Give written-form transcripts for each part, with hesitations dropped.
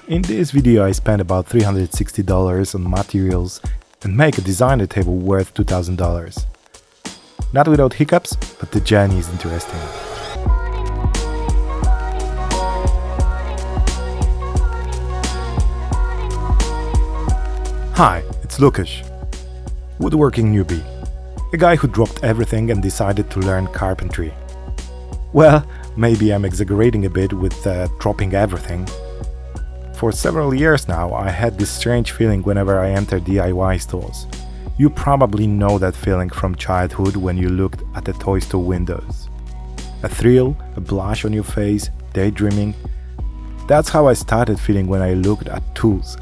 In this video I spent about $360 on materials and make a designer table worth $2,000. Not without hiccups, but the journey is interesting. Hi, it's Lukasz, woodworking newbie, a guy who dropped everything and decided to learn carpentry. Well, maybe I'm exaggerating a bit with dropping everything. For several years now, I had this strange feeling whenever I entered DIY stores. You probably know that feeling from childhood when you looked at the toy store windows. A thrill, a blush on your face, daydreaming. That's how I started feeling when I looked at tools.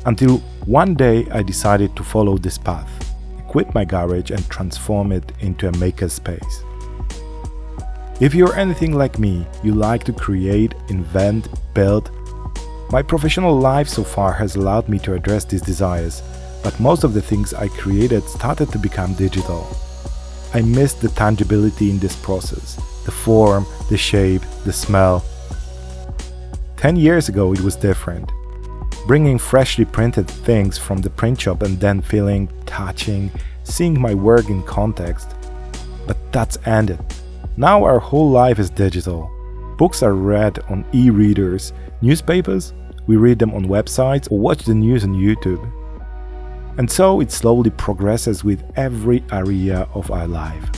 Until one day I decided to follow this path, equip my garage and transform it into a maker space. If you're anything like me, you like to create, invent, build. My professional life so far has allowed me to address these desires, but most of the things I created started to become digital. I missed the tangibility in this process, the form, the shape, the smell. 10 years ago it was different. Bringing freshly printed things from the print shop and then feeling, touching, seeing my work in context. But that's ended. Now our whole life is digital. Books are read on e-readers, newspapers, we read them on websites or watch the news on YouTube. And so it slowly progresses with every area of our life.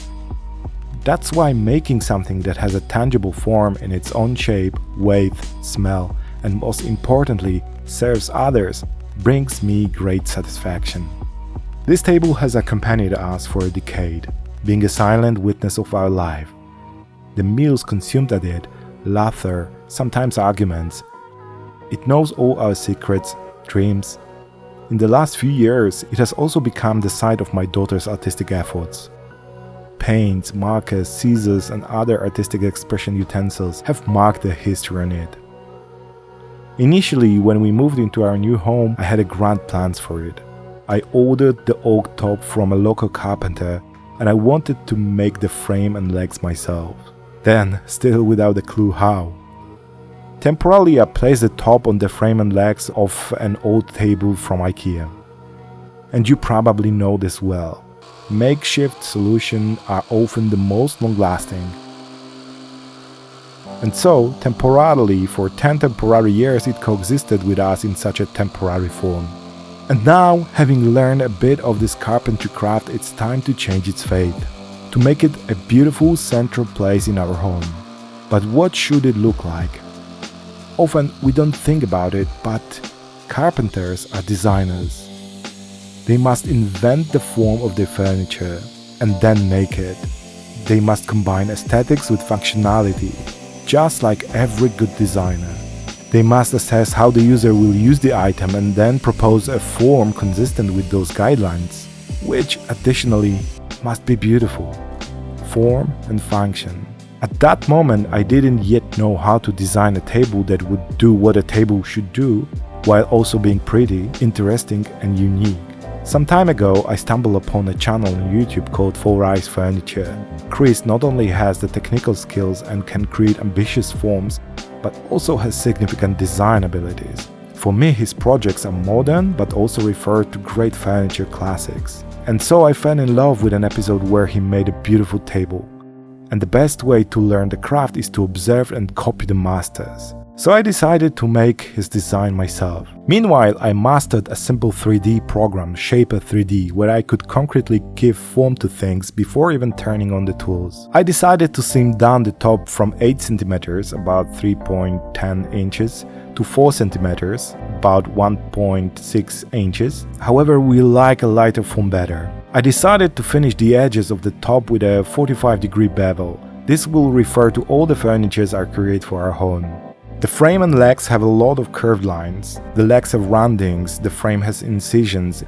That's why making something that has a tangible form in its own shape, weight, smell, and most importantly, serves others, brings me great satisfaction. This table has accompanied us for a decade, being a silent witness of our life. The meals consumed at it, laughter, sometimes arguments. It knows all our secrets, dreams. In the last few years, it has also become the site of my daughter's artistic efforts. Paints, markers, scissors, and other artistic expression utensils have marked the history on it. Initially, when we moved into our new home, I had grand plans for it. I ordered the oak top from a local carpenter, and I wanted to make the frame and legs myself. Then, still without a clue how. Temporarily, I placed the top on the frame and legs of an old table from IKEA. And you probably know this well. Makeshift solutions are often the most long-lasting. And so, temporarily, for 10 temporary years it coexisted with us in such a temporary form. And now, having learned a bit of this carpentry craft, it's time to change its fate. To make it a beautiful central place in our home. But what should it look like? Often we don't think about it, but carpenters are designers. They must invent the form of their furniture and then make it. They must combine aesthetics with functionality, just like every good designer. They must assess how the user will use the item and then propose a form consistent with those guidelines, which additionally must be beautiful. Form and function. At that moment, I didn't yet know how to design a table that would do what a table should do, while also being pretty, interesting, and unique. Some time ago, I stumbled upon a channel on YouTube called 4 Eyes Furniture. Chris not only has the technical skills and can create ambitious forms, but also has significant design abilities. For me, his projects are modern, but also refer to great furniture classics. And so I fell in love with an episode where he made a beautiful table. And the best way to learn the craft is to observe and copy the masters. So I decided to make his design myself. Meanwhile, I mastered a simple 3D program, Shaper 3D, where I could concretely give form to things before even turning on the tools. I decided to seam down the top from 8 cm, about 3.10 inches, to 4 cm, about 1.6 inches. However, we like a lighter form better. I decided to finish the edges of the top with a 45-degree bevel. This will refer to all the furnitures I create for our home. The frame and legs have a lot of curved lines. The legs have roundings, the frame has incisions.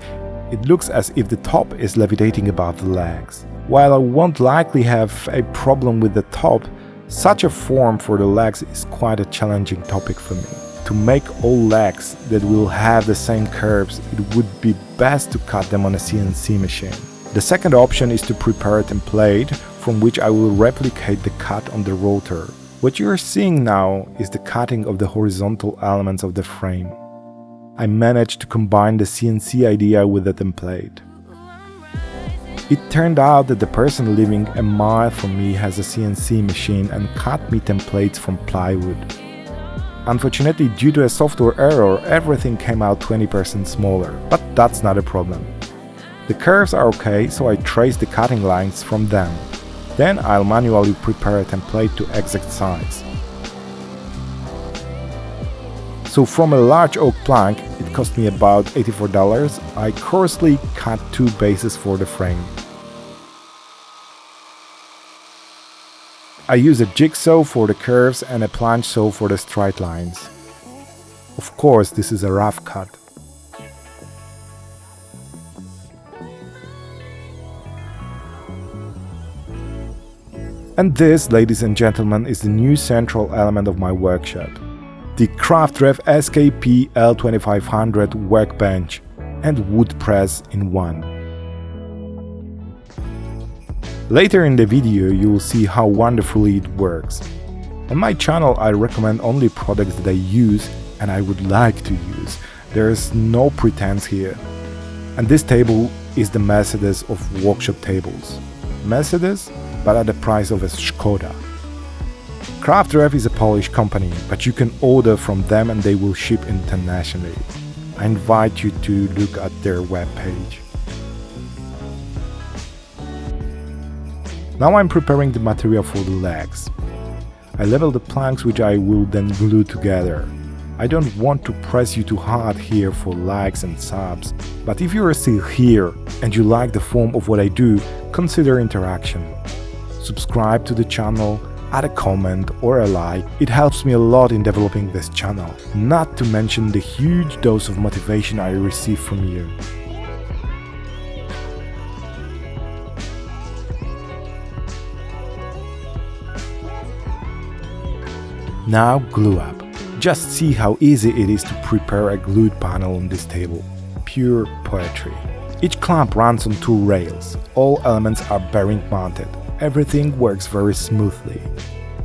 It looks as if the top is levitating above the legs. While I won't likely have a problem with the top, such a form for the legs is quite a challenging topic for me. To make all legs that will have the same curves, it would be best to cut them on a CNC machine. The second option is to prepare a template from which I will replicate the cut on the rotor. What you are seeing now is the cutting of the horizontal elements of the frame. I managed to combine the CNC idea with the template. It turned out that the person living a mile from me has a CNC machine and cut me templates from plywood. Unfortunately, due to a software error, everything came out 20% smaller, but that's not a problem. The curves are okay, so I trace the cutting lines from them. Then I'll manually prepare a template to exact size. So from a large oak plank, it cost me about $84, I coarsely cut 2 bases for the frame. I use a jigsaw for the curves and a planche saw for the straight lines. Of course, this is a rough cut. And this, ladies and gentlemen, is the new central element of my workshop. The Crafdrew SKP L2500 workbench and wood press in one. Later in the video you will see how wonderfully it works. On my channel I recommend only products that I use and I would like to use. There is no pretense here. And this table is the Mercedes of workshop tables. Mercedes, but at the price of a Skoda. Crafdrew is a Polish company, but you can order from them and they will ship internationally. I invite you to look at their webpage. Now I'm preparing the material for the legs. I level the planks which I will then glue together. I don't want to press you too hard here for likes and subs, but if you are still here and you like the form of what I do, consider interaction. Subscribe to the channel, add a comment or a like, it helps me a lot in developing this channel, not to mention the huge dose of motivation I receive from you. Now glue up. Just see how easy it is to prepare a glued panel on this table. Pure poetry. Each clamp runs on 2 rails, all elements are bearing mounted. Everything works very smoothly.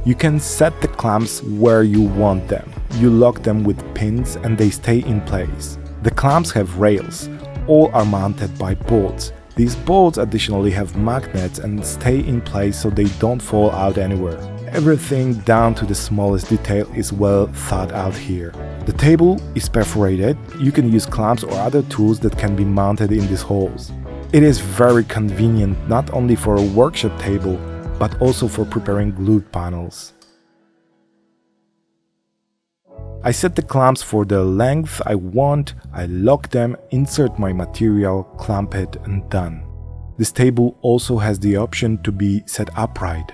You can set the clamps where you want them. You lock them with pins and they stay in place. The clamps have rails. All are mounted by bolts. These bolts additionally have magnets and stay in place so they don't fall out anywhere. Everything down to the smallest detail is well thought out here. The table is perforated. You can use clamps or other tools that can be mounted in these holes. It is very convenient not only for a workshop table, but also for preparing glued panels. I set the clamps for the length I want, I lock them, insert my material, clamp it and done. This table also has the option to be set upright.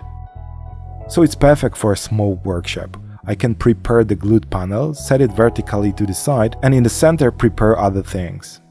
So it's perfect for a small workshop. I can prepare the glued panel, set it vertically to the side and in the center prepare other things.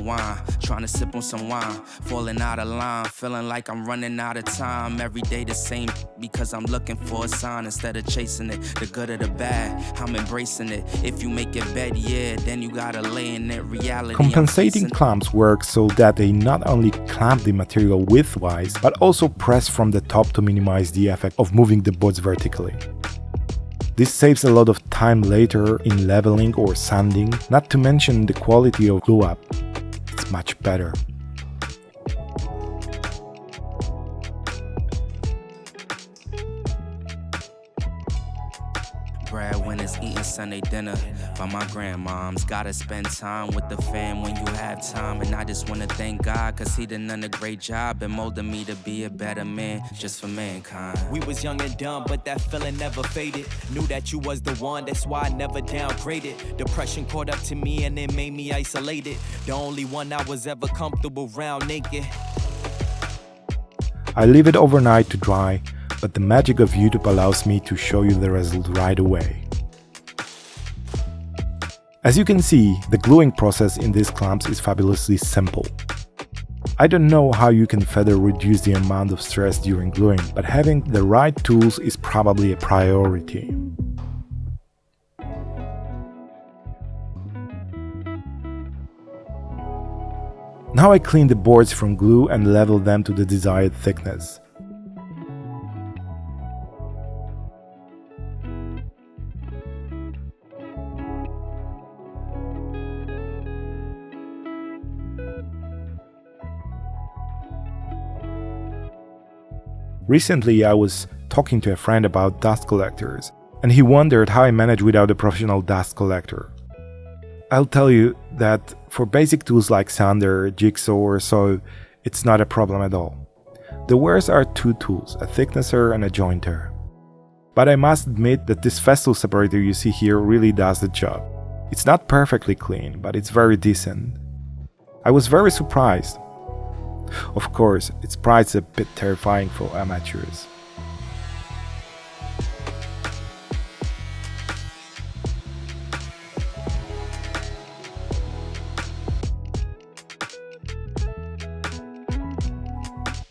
Wine, trying to sip on some wine, falling out of line, feeling like I'm running out of time. Every day the same because I'm looking for a sign instead of chasing it. The good or the bad, I'm embracing it. If you make it bad, yeah, then you gotta lay in it. Reality. Compensating clamps work so that they not only clamp the material widthwise, but also press from the top to minimize the effect of moving the boards vertically. This saves a lot of time later in leveling or sanding, not to mention the quality of glue up. It's much better. Breadwinners eating Sunday dinner by my grandmoms. Gotta spend time with the fam when you have time. And I just wanna thank God, cause he done a great job in molding me to be a better man, just for mankind. We was young and dumb, but that feeling never faded. Knew that you was the one, that's why I never downgraded. Depression caught up to me and it made me isolated. The only one I was ever comfortable around naked. I leave it overnight to dry, but the magic of YouTube allows me to show you the result right away. As you can see, the gluing process in these clamps is fabulously simple. I don't know how you can further reduce the amount of stress during gluing, but having the right tools is probably a priority. Now I clean the boards from glue and level them to the desired thickness. Recently, I was talking to a friend about dust collectors, and he wondered how I manage without a professional dust collector. I'll tell you that for basic tools like sander, jigsaw or so, it's not a problem at all. The worst are two tools, a thicknesser and a jointer. But I must admit that this Festool separator you see here really does the job. It's not perfectly clean, but it's very decent. I was very surprised. Of course, its price is a bit terrifying for amateurs.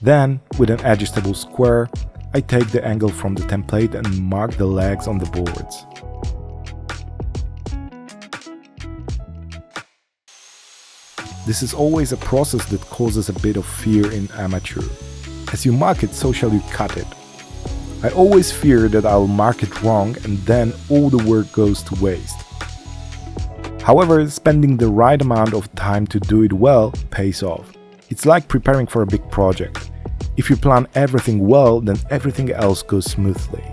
Then, with an adjustable square, I take the angle from the template and mark the legs on the boards. This is always a process that causes a bit of fear in amateur. As you mark it, so shall you cut it. I always fear that I'll mark it wrong and then all the work goes to waste. However, spending the right amount of time to do it well pays off. It's like preparing for a big project. If you plan everything well, then everything else goes smoothly.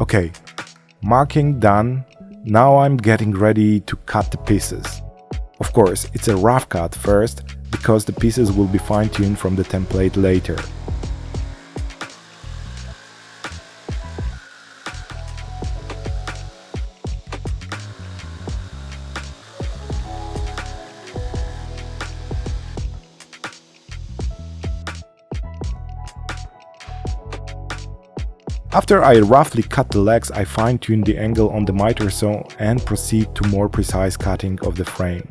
Okay, marking done. Now I'm getting ready to cut the pieces. Of course, it's a rough cut first, because the pieces will be fine-tuned from the template later. After I roughly cut the legs, I fine-tune the angle on the miter saw and proceed to more precise cutting of the frame.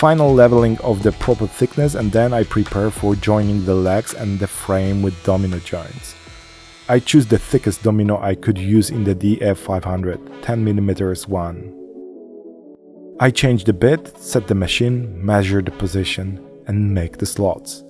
Final leveling of the proper thickness, and then I prepare for joining the legs and the frame with domino joints. I choose the thickest domino I could use in the DF500, 10mm one. I change the bit, set the machine, measure the position and make the slots.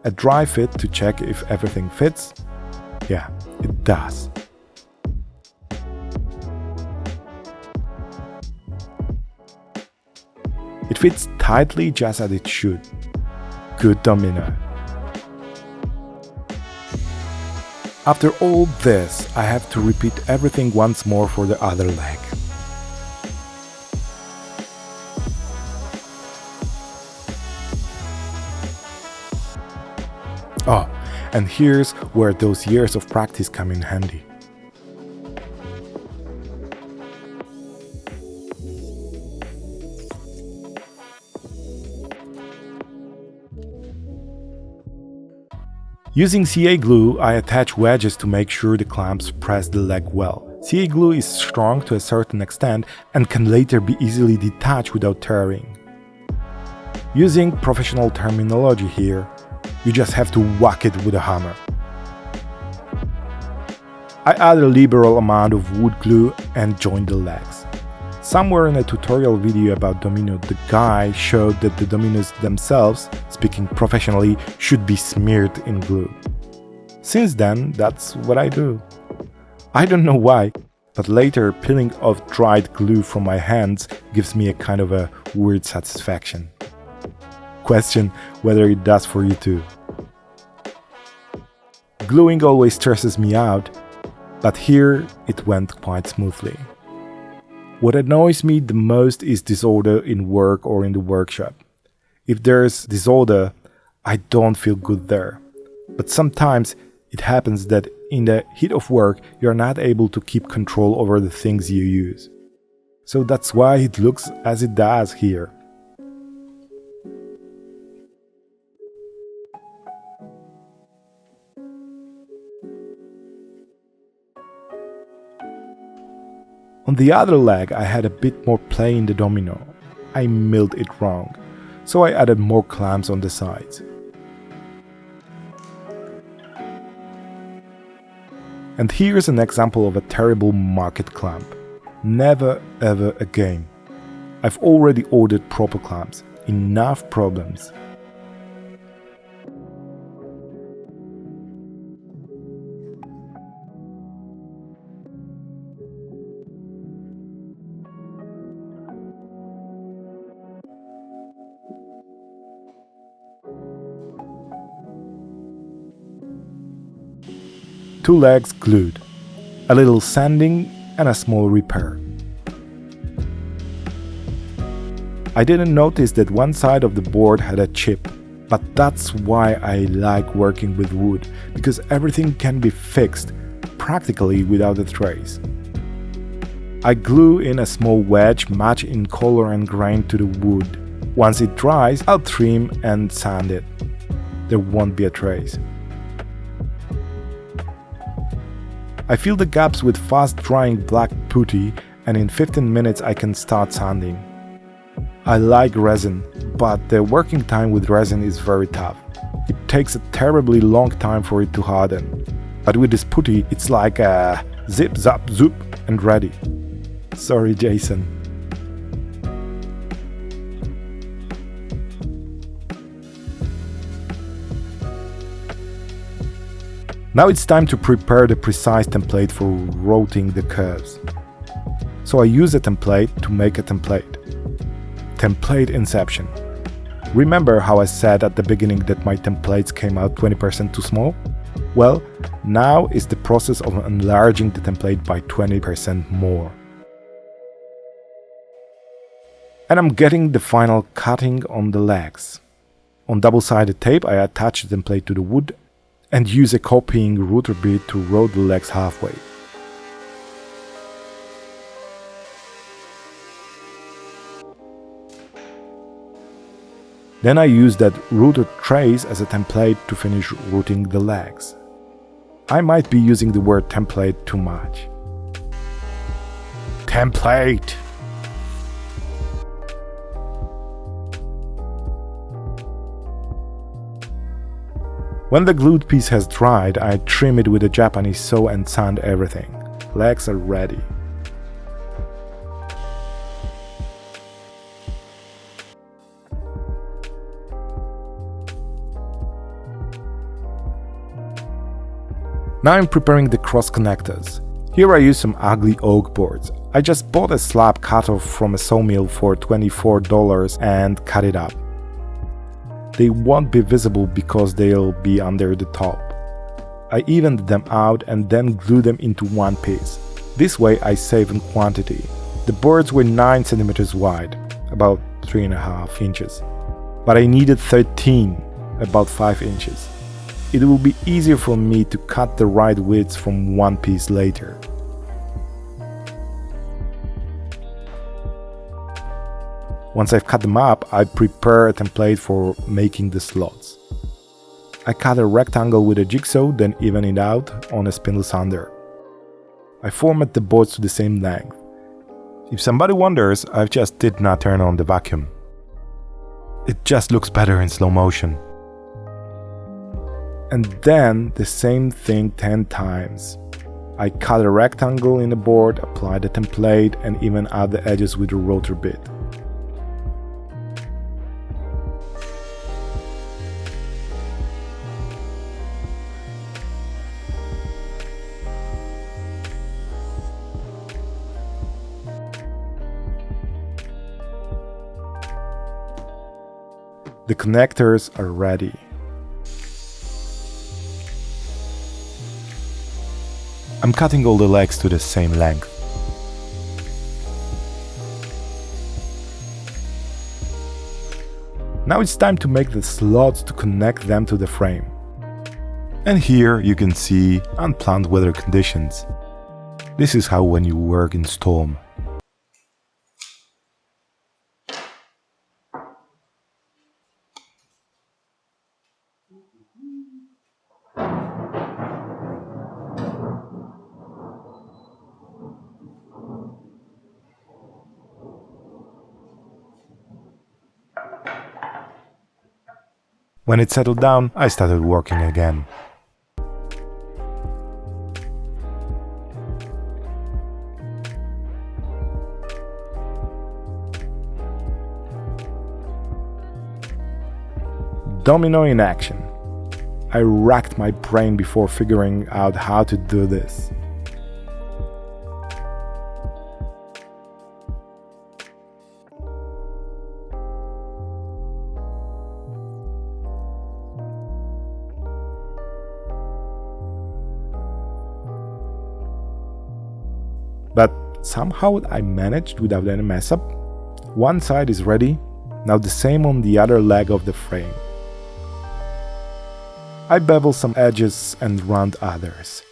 A dry fit to check if everything fits. Yeah, it does. It fits tightly just as it should. Good domino. After all this, I have to repeat everything once more for the other leg. Oh, and here's where those years of practice come in handy. Using CA glue, I attach wedges to make sure the clamps press the leg well. CA glue is strong to a certain extent and can later be easily detached without tearing. Using professional terminology here, you just have to whack it with a hammer. I add a liberal amount of wood glue and join the legs. Somewhere in a tutorial video about domino, the guy showed that the dominoes themselves, speaking professionally, should be smeared in glue. Since then, that's what I do. I don't know why, but later peeling off dried glue from my hands gives me a kind of a weird satisfaction. Question whether it does for you too. Gluing always stresses me out, but here it went quite smoothly. What annoys me the most is disorder in work or in the workshop. If there's disorder, I don't feel good there. But sometimes it happens that in the heat of work, you're not able to keep control over the things you use. So that's why it looks as it does here. On the other leg, I had a bit more play in the domino. I milled it wrong, so I added more clamps on the sides. And here's an example of a terrible market clamp. Never ever again. I've already ordered proper clamps. Enough problems. Two legs glued, a little sanding and a small repair. I didn't notice that one side of the board had a chip, but that's why I like working with wood, because everything can be fixed practically without a trace. I glue in a small wedge matched in color and grain to the wood. Once it dries, I'll trim and sand it. There won't be a trace. I fill the gaps with fast-drying black putty, and in 15 minutes I can start sanding. I like resin, but the working time with resin is very tough. It takes a terribly long time for it to harden. But with this putty, it's like a zip, zap, zoop, and ready. Sorry, Jason. Now it's time to prepare the precise template for routing the curves. So I use a template to make a template. Template inception. Remember how I said at the beginning that my templates came out 20% too small? Well, now is the process of enlarging the template by 20% more. And I'm getting the final cutting on the legs. On double-sided tape I attach the template to the wood and use a copying router bit to route the legs halfway. Then I use that router trace as a template to finish routing the legs. I might be using the word template too much. Template! When the glued piece has dried, I trim it with a Japanese saw and sand everything. Legs are ready. Now I'm preparing the cross connectors. Here I use some ugly oak boards. I just bought a slab cut-off from a sawmill for $24 and cut it up. They won't be visible because they'll be under the top. I evened them out and then glued them into one piece. This way I save in quantity. The boards were 9 cm wide, about 3.5 inches. But I needed 13, about 5 inches. It will be easier for me to cut the right width from one piece later. Once I've cut them up, I prepare a template for making the slots. I cut a rectangle with a jigsaw, then even it out on a spindle sander. I format the boards to the same length. If somebody wonders, I just did not turn on the vacuum. It just looks better in slow motion. And then the same thing 10 times. I cut a rectangle in the board, apply the template, and even out the edges with a rotor bit. The connectors are ready. I'm cutting all the legs to the same length. Now it's time to make the slots to connect them to the frame. And here you can see unplanned weather conditions. This is how when you work in storm. When it settled down, I started working again. Domino in action. I racked my brain before figuring out how to do this. But somehow I managed without any mess up. One side is ready, now the same on the other leg of the frame. I bevel some edges and round others.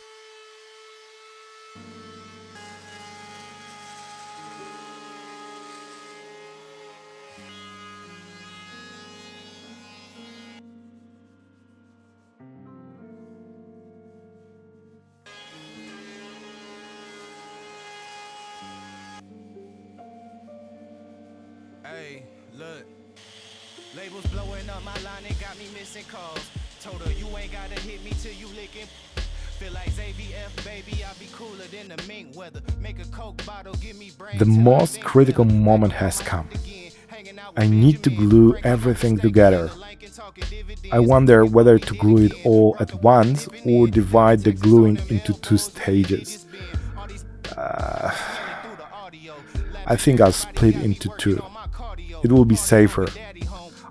Hey, look. Labels blowing up my line and got me missing calls. Told her you ain't gotta hit me till you licking. Feel like AVF, baby, I be cooler than the mink weather. Make a Coke bottle, give me brain. The most critical moment has come. I need to glue everything together. I wonder whether to glue it all at once or divide the gluing into 2 stages. I think I'll split into 2. It will be safer.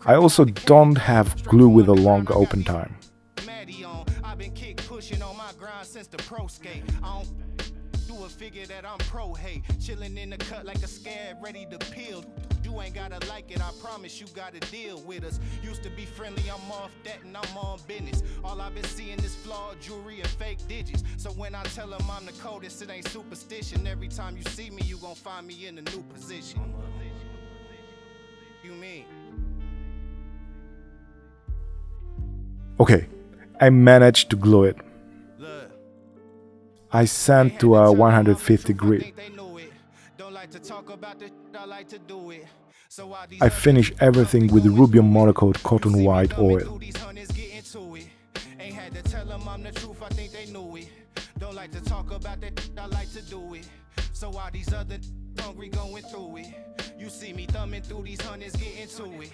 I also don't have glue with a long open time. Figure that I'm pro hate, chilling in the cut like a scab ready to peel. You ain't gotta like it, I promise you gotta deal with us. Used to be friendly, I'm off that and I'm on business. All I've been seeing is flawed jewelry and fake digits. So when I tell them I'm the coldest, it ain't superstition. Every time you see me, you gon' find me in a new position. You mean? Okay, I managed to glue it. I sent to a 150 grit. I finish everything with Rubio Monocoat Cotton White oil. So while these other hungry going through it, you see me thumbing through these hundreds getting to it.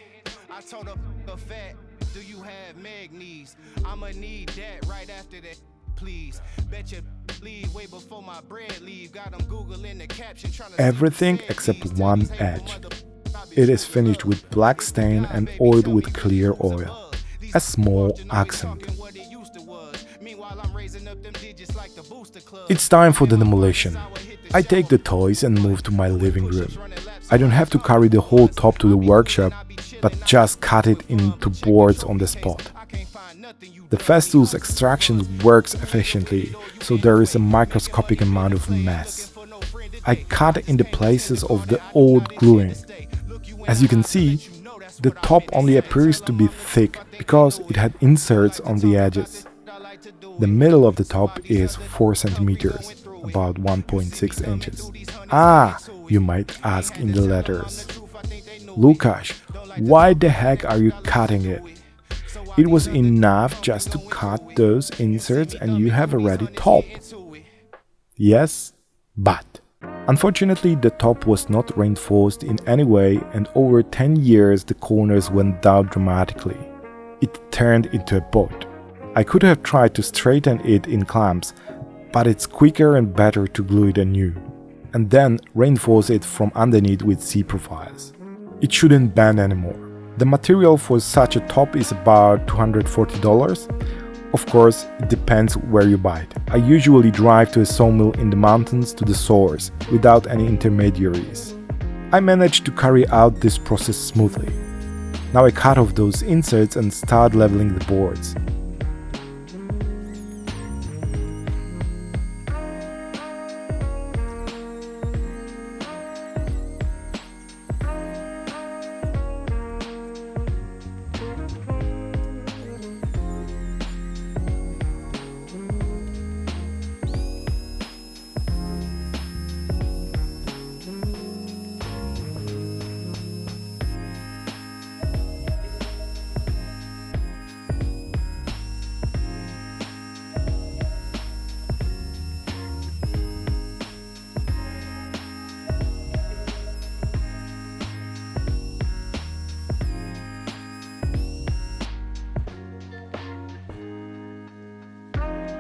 I told a fat, do you have magnesium? I'ma need that right after that. Please, bet you leave way before my bread leave. Got them Googling the caption trying to everything except one edge. It is finished with black stain and oiled with clear oil. A small accent. It's time for the demolition. I take the toys and move to my living room. I don't have to carry the whole top to the workshop, but just cut it into boards on the spot. The Festool's extraction works efficiently, so there is a microscopic amount of mess. I cut in the places of the old gluing. As you can see, The top only appears to be thick because it had inserts on the edges. The middle of the top is 4 centimeters, about 1.6 inches. Ah, you might ask in the letters. Lukasz, why the heck are you cutting it? It was enough just to cut those inserts and you have a ready top. Yes, but unfortunately the top was not reinforced in any way, and over 10 years the corners went down dramatically. It turned into a boat. I could have tried to straighten it in clamps, but it's quicker and better to glue it anew, and then reinforce it from underneath with C-profiles. It shouldn't bend anymore. The material for such a top is about $240. Of course, it depends where you buy it. I usually drive to a sawmill in the mountains to the source, without any intermediaries. I managed to carry out this process smoothly. Now I cut off those inserts and start leveling the boards.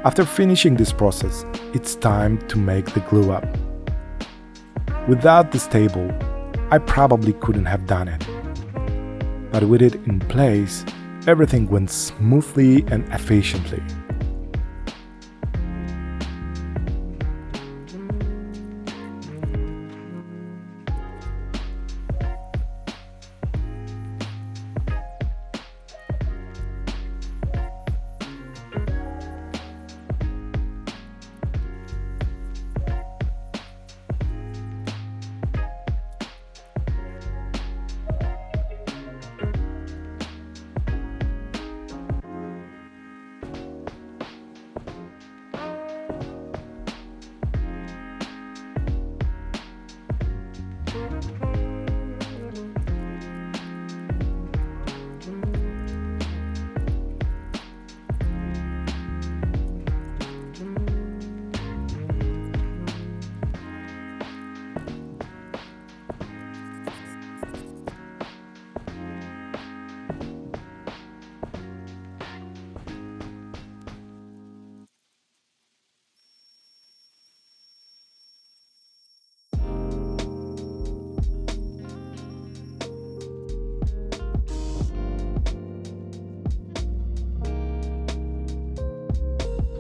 After finishing this process, it's time to make the glue up. Without this table, I probably couldn't have done it. But with it in place, everything went smoothly and efficiently.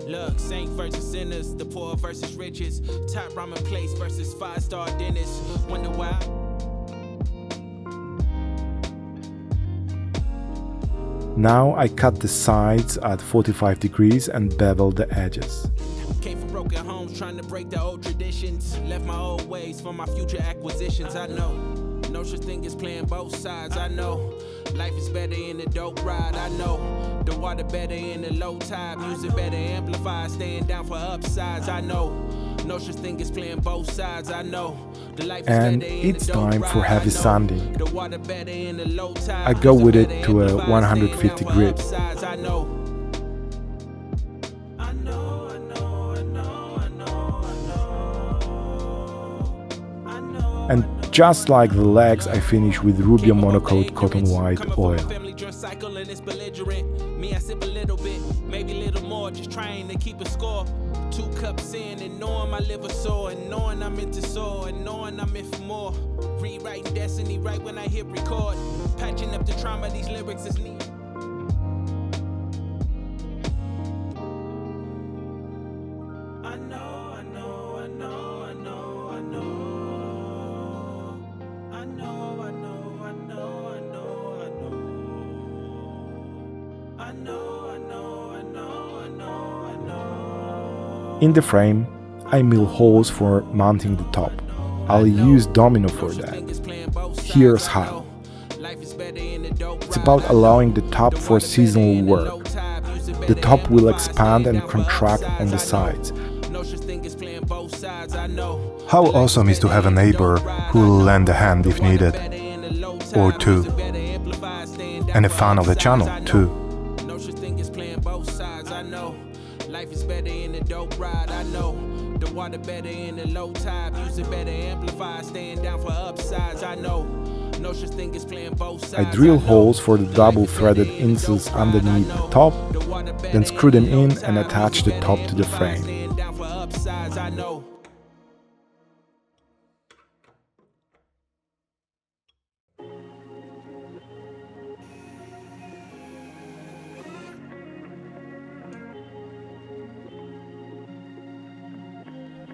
Look, saint versus sinners, the poor versus riches, top ramen place versus 5-star dentist. Wonder why. Now I cut the sides at 45 degrees and bevel the edges. Came from broken homes, trying to break the old traditions. Left my old ways for my future acquisitions. I know, no such thing as playing both sides. I know, life is better in the dope ride. I know, the water better in the low tide. Music better amplified, staying down for upsides. I know, no such thing as playing both sides. I know, the life is and better in it's the dope time ride. for heavy sanding. The water better in the low tide. I go with it Music to a better amplified, 150 staying down for grit. upsides. I know. And just like the legs, I finish with Rubio Monocoat Cotton White oil. Me, I sip a little bit, maybe a little more, just trying to keep a score. 2 cups in and knowing my liver sore, and knowing I'm into soar, and knowing I'm in for more. Rewriting destiny right when I hit record. Patching up the trauma, these lyrics is neat. In the frame, I mill holes for mounting the top. I'll use domino for that. Here's how. It's about allowing the top for seasonal work. The top will expand and contract on the sides. How awesome is to have a neighbor who will lend a hand if needed, or two, and a fan of the channel too. Life is better in the dope ride, I know. The water better in the low tide, music better amplify, staying down for upsides, I know. No such thing as playing both sides. I drill holes for the double-threaded inserts underneath the top, then screw them in and attach the top to the frame.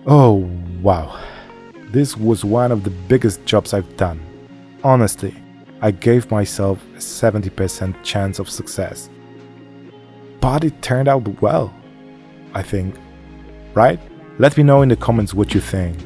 Oh wow, this was one of the biggest jobs I've done. Honestly, I gave myself a 70% chance of success. But it turned out well, I think. Right? Let me know in the comments what you think.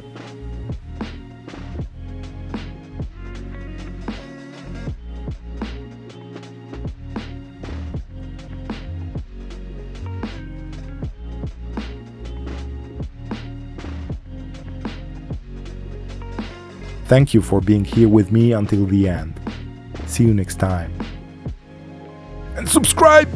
Thank you for being here with me until the end. See you next time. And subscribe!